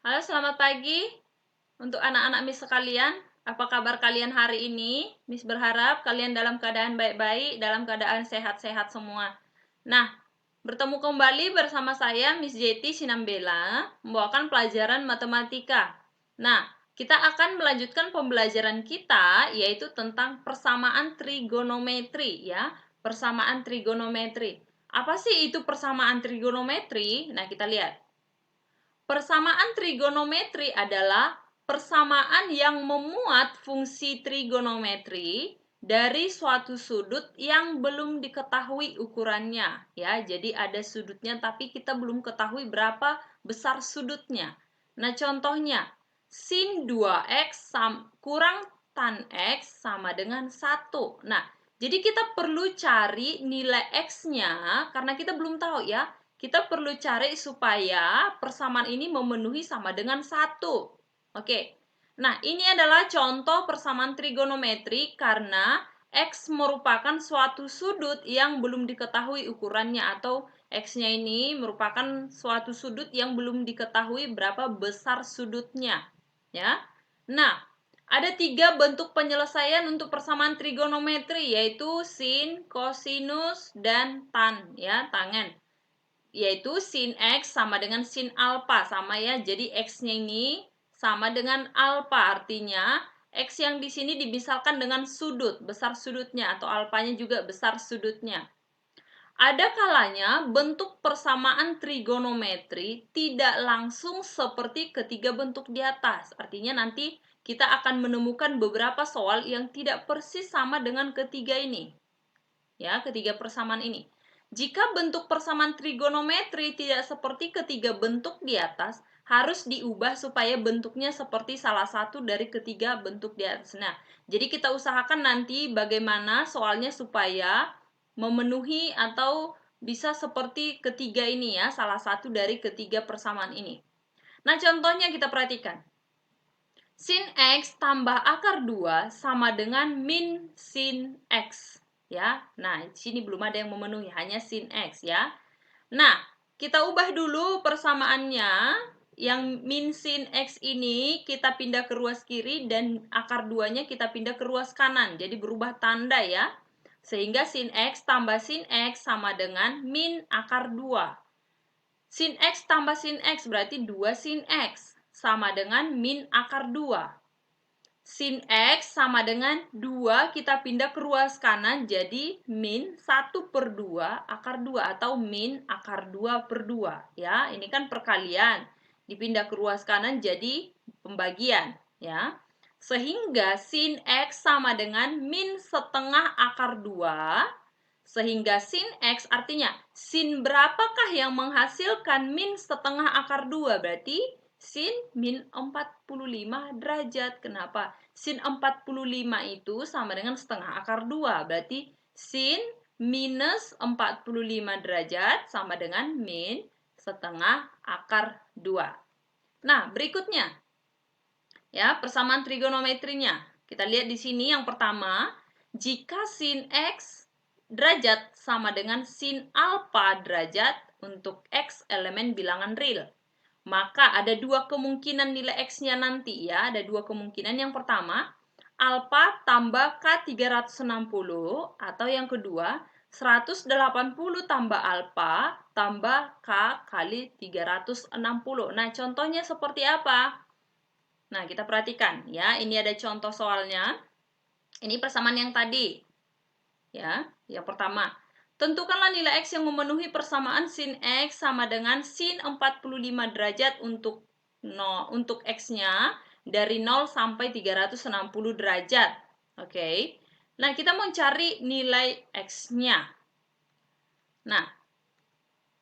Halo, selamat pagi untuk anak-anak Miss sekalian. Apa kabar kalian hari ini? Miss berharap kalian dalam keadaan baik-baik, dalam keadaan sehat-sehat semua. Nah, bertemu kembali bersama saya Miss Jeti Sinambela, membawakan pelajaran matematika. Nah, kita akan melanjutkan pembelajaran kita, yaitu tentang persamaan trigonometri, ya. Persamaan trigonometri. Apa sih itu persamaan trigonometri? Nah, kita lihat. Persamaan trigonometri adalah persamaan yang memuat fungsi trigonometri dari suatu sudut yang belum diketahui ukurannya, ya. Jadi ada sudutnya tapi kita belum ketahui berapa besar sudutnya. Nah, contohnya sin 2x kurang tan x sama dengan 1. Nah, jadi kita perlu cari nilai x-nya karena kita belum tahu, ya. Kita perlu cari supaya persamaan ini memenuhi sama dengan 1. Oke. Nah, ini adalah contoh persamaan trigonometri karena X merupakan suatu sudut yang belum diketahui ukurannya, atau X-nya ini merupakan suatu sudut yang belum diketahui berapa besar sudutnya. Ya. Nah, ada 3 bentuk penyelesaian untuk persamaan trigonometri, yaitu sin, kosinus, dan tan, ya, tangen. Yaitu sin X sama dengan sin alpha, sama ya. Jadi X-nya ini sama dengan alpha, artinya X yang di sini dimisalkan dengan sudut, besar sudutnya, atau alpanya juga besar sudutnya. Ada kalanya bentuk persamaan trigonometri tidak langsung seperti ketiga bentuk di atas. Artinya nanti kita akan menemukan beberapa soal yang tidak persis sama dengan ketiga ini. Ya, ketiga persamaan ini. Jika bentuk persamaan trigonometri tidak seperti ketiga bentuk di atas, harus diubah supaya bentuknya seperti salah satu dari ketiga bentuk di atas. Nah, jadi kita usahakan nanti bagaimana soalnya supaya memenuhi atau bisa seperti ketiga ini, ya, salah satu dari ketiga persamaan ini. Nah, contohnya kita perhatikan. Sin X tambah akar 2 sama dengan min sin X. Ya, nah di sini belum ada yang memenuhi, hanya sin X, ya. Nah, kita ubah dulu persamaannya. Yang min sin X ini kita pindah ke ruas kiri dan akar 2-nya kita pindah ke ruas kanan. Jadi berubah tanda, ya. Sehingga sin X tambah sin X sama dengan min akar 2. Sin X tambah sin X berarti 2 sin X sama dengan min akar 2. Sin X sama dengan 2, kita pindah ke ruas kanan jadi min 1/2 akar 2 atau min akar 2/2, ya. Ini kan perkalian. Dipindah ke ruas kanan jadi pembagian, ya. Sehingga sin X sama dengan min setengah akar 2. Sehingga sin X artinya sin berapakah yang menghasilkan min setengah akar 2? Berarti sin min 45 derajat. Kenapa? Sin 45 itu sama dengan setengah akar 2. Berarti sin minus 45 derajat sama dengan min setengah akar 2. Nah, berikutnya. Ya, persamaan trigonometrinya. Kita lihat di sini yang pertama, jika sin X derajat sama dengan sin alpha derajat untuk X elemen bilangan real. Maka ada 2 kemungkinan nilai X-nya nanti, ya. Ada 2 kemungkinan. Yang pertama, alpha tambah K360, atau yang kedua, 180 tambah alpha tambah K kali 360. Nah, contohnya seperti apa? Nah, kita perhatikan, ya. Ini ada contoh soalnya. Ini persamaan yang tadi. Ya, yang pertama. Tentukanlah nilai X yang memenuhi persamaan sin X sama dengan sin 45 derajat untuk X-nya dari 0 sampai 360 derajat. Oke. Nah, kita mau cari nilai X-nya. Nah,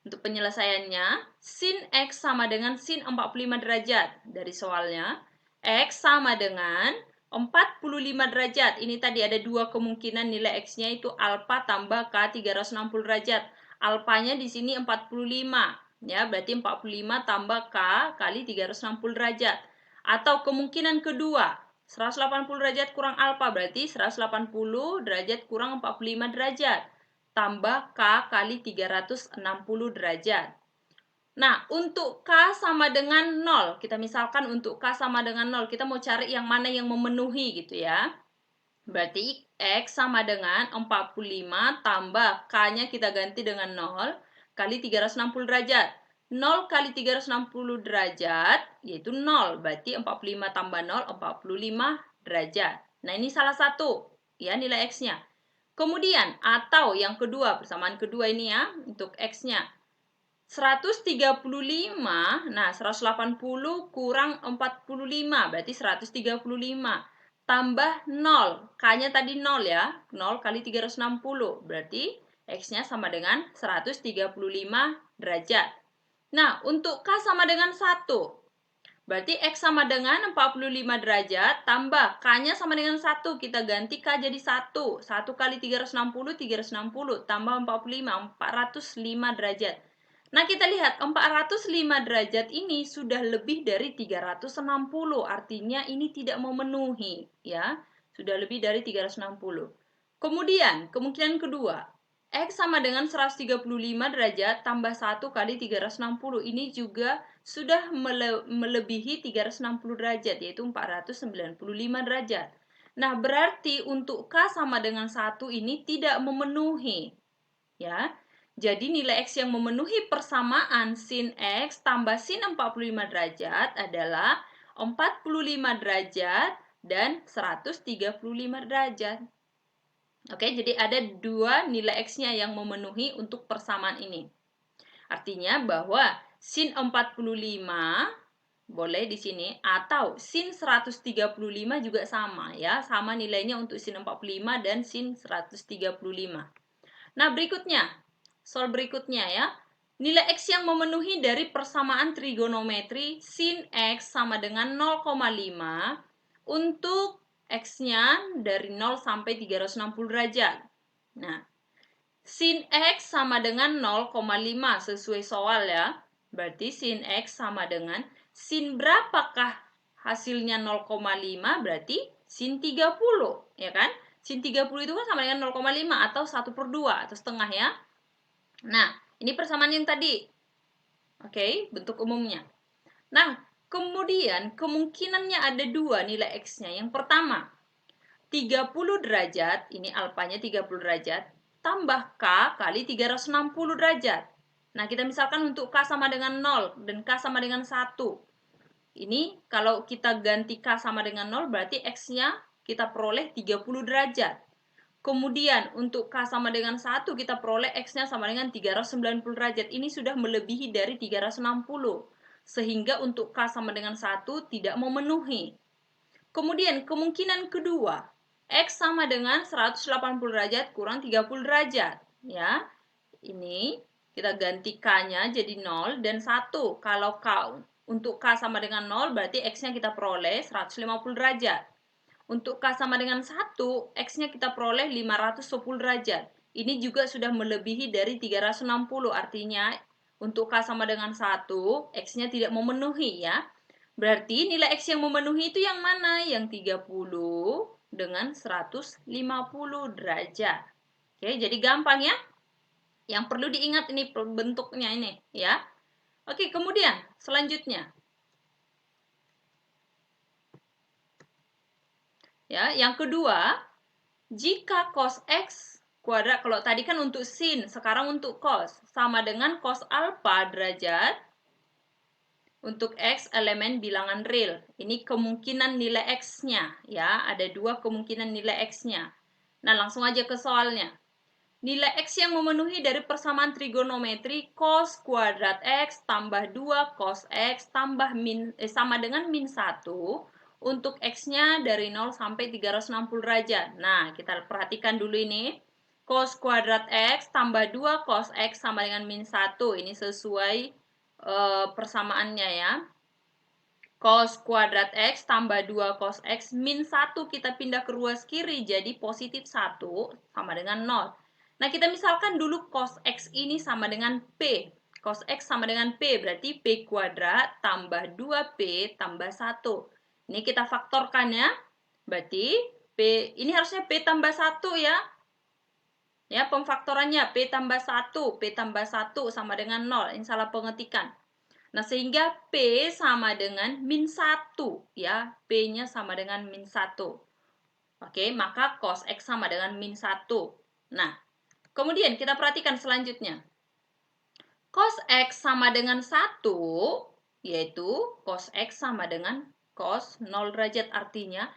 untuk penyelesaiannya, sin X sama dengan sin 45 derajat dari soalnya. X sama dengan 45 derajat. Ini tadi ada 2 kemungkinan nilai X-nya itu alpha tambah K 360 derajat. Alpanya di sini 45. Ya, berarti 45 tambah K kali 360 derajat. Atau kemungkinan kedua, 180 derajat kurang alpha berarti 180 derajat kurang 45 derajat. Tambah K kali 360 derajat. Nah, untuk K sama dengan 0, kita misalkan untuk K sama dengan 0, kita mau cari yang mana yang memenuhi gitu ya. Berarti X sama dengan 45 tambah K-nya kita ganti dengan 0 kali 360 derajat. 0 kali 360 derajat yaitu 0. Berarti 45 tambah 0, 45 derajat. Nah, ini salah satu ya nilai X-nya. Kemudian, atau yang kedua, persamaan kedua ini ya, untuk X-nya. 135, nah 180 kurang 45, berarti 135. Tambah 0, K-nya tadi 0 ya, 0 kali 360, berarti X-nya sama dengan 135 derajat. Nah, untuk K sama dengan 1, berarti X sama dengan 45 derajat, tambah K-nya sama dengan 1, kita ganti K jadi 1. 1 kali 360, 360, tambah 45, 405 derajat. Nah, kita lihat 405 derajat ini sudah lebih dari 360, artinya ini tidak memenuhi, ya. Sudah lebih dari 360. Kemudian, kemungkinan kedua, X sama dengan 135 derajat tambah 1 kali 360. Ini juga sudah melebihi 360 derajat, yaitu 495 derajat. Nah, berarti untuk K sama dengan 1 ini tidak memenuhi, ya. Jadi nilai X yang memenuhi persamaan sin X tambah sin 45 derajat adalah 45 derajat dan 135 derajat. Oke, jadi ada dua nilai X-nya yang memenuhi untuk persamaan ini. Artinya bahwa sin 45 boleh di sini atau sin 135 juga sama ya, sama nilainya untuk sin 45 dan sin 135. Nah, berikutnya soal berikutnya ya. Nilai X yang memenuhi dari persamaan trigonometri sin X sama dengan 0,5 untuk X-nya dari 0 sampai 360 derajat. Nah, sin X sama dengan 0,5 sesuai soal ya. Berarti sin X sama dengan sin berapakah hasilnya 0,5 berarti sin 30 ya kan? Sin 30 itu kan sama dengan 0,5 atau 1/2 atau setengah ya. Nah, ini persamaan yang tadi. Oke, bentuk umumnya. Nah, kemudian kemungkinannya ada dua nilai X-nya. Yang pertama, 30 derajat, ini alfanya 30 derajat, tambah K kali 360 derajat. Nah, kita misalkan untuk K sama dengan 0 dan K sama dengan 1. Ini kalau kita ganti K sama dengan 0, berarti X-nya kita peroleh 30 derajat. Kemudian untuk K sama dengan 1 kita peroleh X-nya sama dengan 390 derajat. Ini sudah melebihi dari 360. Sehingga untuk K sama dengan 1 tidak memenuhi. Kemudian kemungkinan kedua, X sama dengan 180 derajat kurang 30 derajat. Ya, ini kita ganti K-nya jadi 0 dan 1. Kalau K untuk K sama dengan 0 berarti X-nya kita peroleh 150 derajat. Untuk K sama dengan 1, X-nya kita peroleh 510 derajat. Ini juga sudah melebihi dari 360, artinya untuk K sama dengan 1, X-nya tidak memenuhi ya. Berarti nilai X yang memenuhi itu yang mana? Yang 30 dengan 150 derajat. Oke, jadi gampang ya. Yang perlu diingat ini bentuknya ini ya. Oke, kemudian selanjutnya. Ya, yang kedua, jika cos X kuadrat, kalau tadi kan untuk sin, sekarang untuk cos, sama dengan cos alfa derajat untuk X elemen bilangan real. Ini kemungkinan nilai X-nya, ya. Ada dua kemungkinan nilai X-nya. Nah, langsung aja ke soalnya. Nilai X yang memenuhi dari persamaan trigonometri cos kuadrat X tambah 2 cos X tambah sama dengan min 1 untuk X-nya dari 0 sampai 360 derajat. Nah, kita perhatikan dulu ini. Cos kuadrat X tambah 2 cos X sama dengan min 1. Ini sesuai persamaannya ya. Cos kuadrat X tambah 2 cos X min 1 kita pindah ke ruas kiri jadi positif 1 sama dengan 0. Nah, kita misalkan dulu cos X ini sama dengan P. Cos X sama dengan P, berarti P kuadrat tambah 2P tambah 1. Ini kita faktorkan ya. Berarti P, ini harusnya P tambah 1 ya. Ya, pemfaktorannya P tambah 1, P tambah 1 sama dengan 0. Ini salah pengetikan. Nah, sehingga P sama dengan min 1, ya. P-nya sama dengan min 1. Oke, maka cos X sama dengan min 1. Nah, kemudian kita perhatikan selanjutnya. Cos X sama dengan 1, yaitu cos X sama dengan cos 0 derajat. Artinya,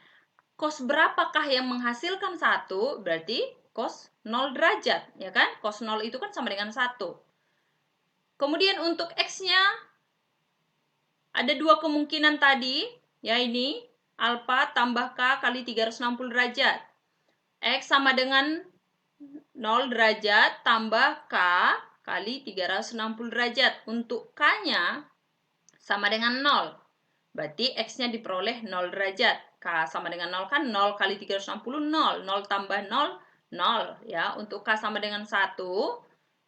cos berapakah yang menghasilkan 1? Berarti cos 0 derajat, ya kan? Cos 0 itu kan sama dengan 1. Kemudian untuk X-nya, ada dua kemungkinan tadi, ya ini, alfa tambah K kali 360 derajat. X sama dengan 0 derajat tambah K kali 360 derajat. Untuk K-nya sama dengan 0. Berarti X-nya diperoleh 0 derajat. K sama dengan 0 kan 0 kali 360, 0. 0 tambah 0, 0. Ya, untuk K sama dengan 1,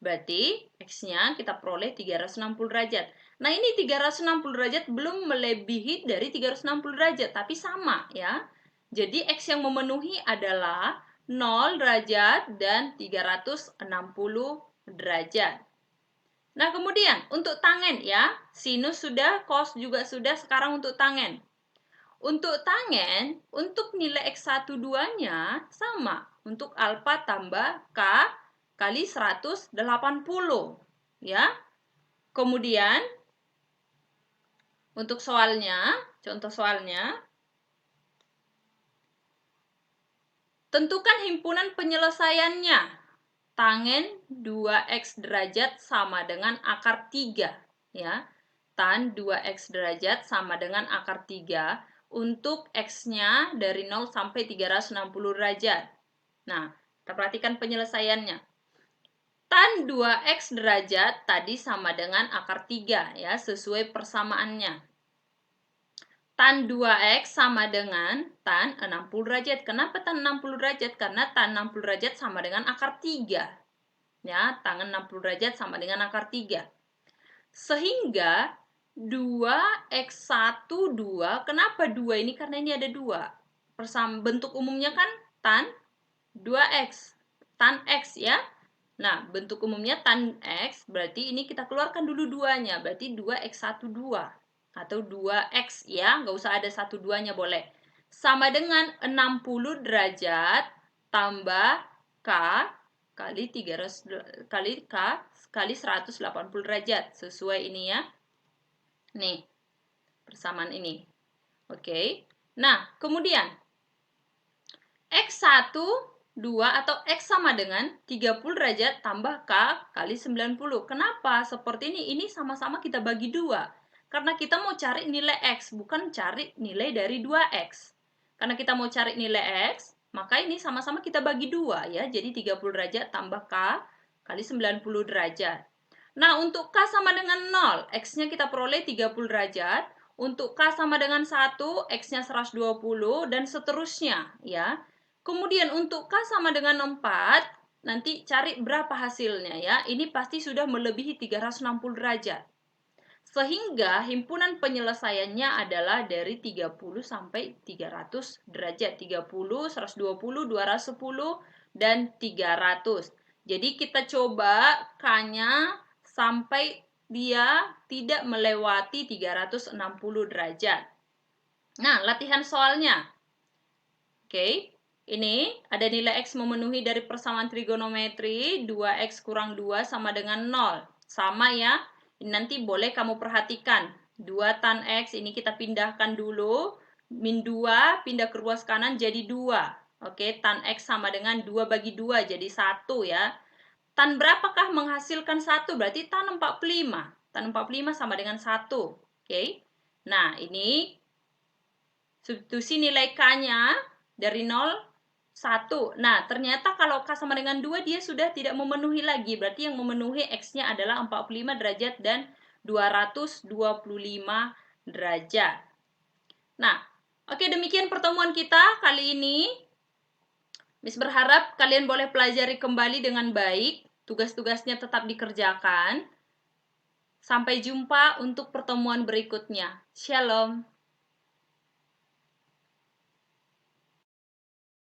berarti X-nya kita peroleh 360 derajat. Nah, ini 360 derajat belum melebihi dari 360 derajat, tapi sama ya. Jadi X yang memenuhi adalah 0 derajat dan 360 derajat. Nah, kemudian untuk tangen ya, sinus sudah, cos juga sudah, sekarang untuk tangen. Untuk tangen, untuk nilai X12-nya sama, untuk alfa tambah K kali 180, ya. Kemudian, untuk soalnya, contoh soalnya, tentukan himpunan penyelesaiannya. Tangen 2x derajat sama dengan akar 3, ya. Tan 2x derajat sama dengan akar 3 untuk x-nya dari 0 sampai 360 derajat. Nah, kita perhatikan penyelesaiannya. Tan 2x derajat tadi sama dengan akar 3, ya, sesuai persamaannya. Tan 2x sama dengan tan 60 derajat. Kenapa tan 60 derajat? Karena tan 60 derajat sama dengan akar 3. Ya, tan 60 derajat sama dengan akar 3. Sehingga 2x1, 2. Kenapa 2 ini? Karena ini ada 2. Bentuk umumnya kan tan 2x. Tan x ya. Nah, bentuk umumnya tan x. Berarti ini kita keluarkan dulu 2-nya. Berarti 2x1, 2. Atau 2x ya, nggak usah ada 1, 2-nya boleh. Sama dengan 60 derajat tambah K kali 300 kali K kali 180 derajat. Sesuai ini ya. Nih, persamaan ini. Oke. Nah, kemudian X1, 2 atau X sama dengan 30 derajat tambah K kali 90. Kenapa? Seperti ini. Ini sama-sama kita bagi 2. Karena kita mau cari nilai X, bukan cari nilai dari 2X. Karena kita mau cari nilai X, maka ini sama-sama kita bagi 2 ya. Jadi 30 derajat tambah K kali 90 derajat. Nah, untuk K sama dengan 0, X-nya kita peroleh 30 derajat. Untuk K sama dengan 1, X-nya 120, dan seterusnya ya. Kemudian untuk K sama dengan 4, nanti cari berapa hasilnya ya. Ini pasti sudah melebihi 360 derajat. Sehingga himpunan penyelesaiannya adalah dari 30 sampai 300 derajat. 30, 120, 210, dan 300. Jadi kita coba K-nya sampai dia tidak melewati 360 derajat. Nah, latihan soalnya. Oke. Ini ada nilai X memenuhi dari persamaan trigonometri, 2X kurang 2 sama dengan 0. Sama ya. Ini nanti boleh kamu perhatikan. 2 tan X ini kita pindahkan dulu. Min 2 pindah ke ruas kanan jadi 2. Oke, tan X sama dengan 2 bagi 2 jadi 1 ya. Tan berapakah menghasilkan 1? Berarti tan 45. Tan 45 sama dengan 1. Oke. Nah, ini substitusi nilai K-nya dari 0, 1. Nah, ternyata kalau K sama dengan 2, dia sudah tidak memenuhi lagi. Berarti yang memenuhi X-nya adalah 45 derajat dan 225 derajat. Nah, oke, demikian pertemuan kita kali ini. Miss berharap kalian boleh pelajari kembali dengan baik. Tugas-tugasnya tetap dikerjakan. Sampai jumpa untuk pertemuan berikutnya. Shalom.